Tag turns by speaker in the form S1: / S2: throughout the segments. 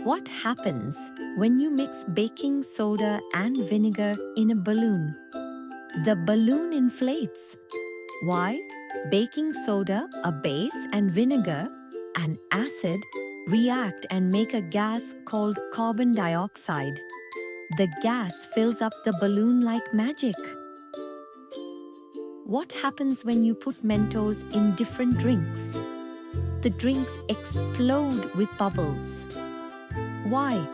S1: What happens when you mix baking soda and vinegar in a balloon? The balloon inflates. Why? Baking soda, a base, and vinegar, an acid, react and make a gas called carbon dioxide. The gas fills up the balloon like magic. What happens when you put Mentos in different drinks? The drinks explode with bubbles. Why?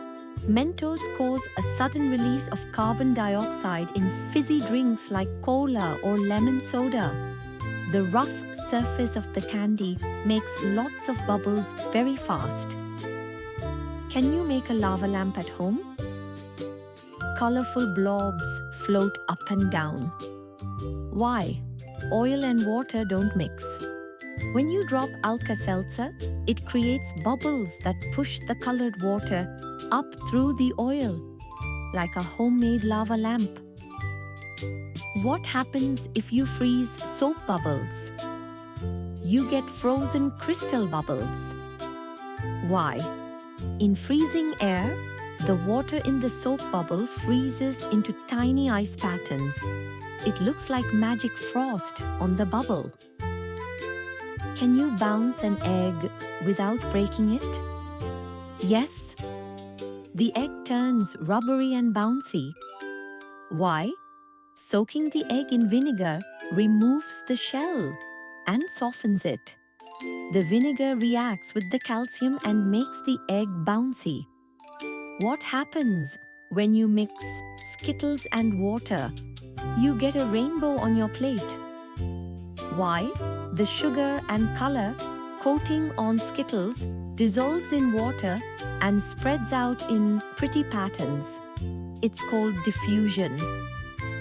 S1: Mentos cause a sudden release of carbon dioxide in fizzy drinks like cola or lemon soda. The rough surface of the candy makes lots of bubbles very fast. Can you make a lava lamp at home? Colorful blobs float up and down. Why? Oil and water don't mix. When you drop Alka-Seltzer, it creates bubbles that push the colored water up through the oil, like a homemade lava lamp. What happens if you freeze soap bubbles? You get frozen crystal bubbles. Why? In freezing air, the water in the soap bubble freezes into tiny ice patterns. It looks like magic frost on the bubble. Can you bounce an egg without breaking it? Yes. The egg turns rubbery and bouncy. Why? Soaking the egg in vinegar removes the shell and softens it. The vinegar reacts with the calcium and makes the egg bouncy. What happens when you mix Skittles and water? You get a rainbow on your plate. Why? The sugar and color coating on Skittles dissolves in water and spreads out in pretty patterns. It's called diffusion.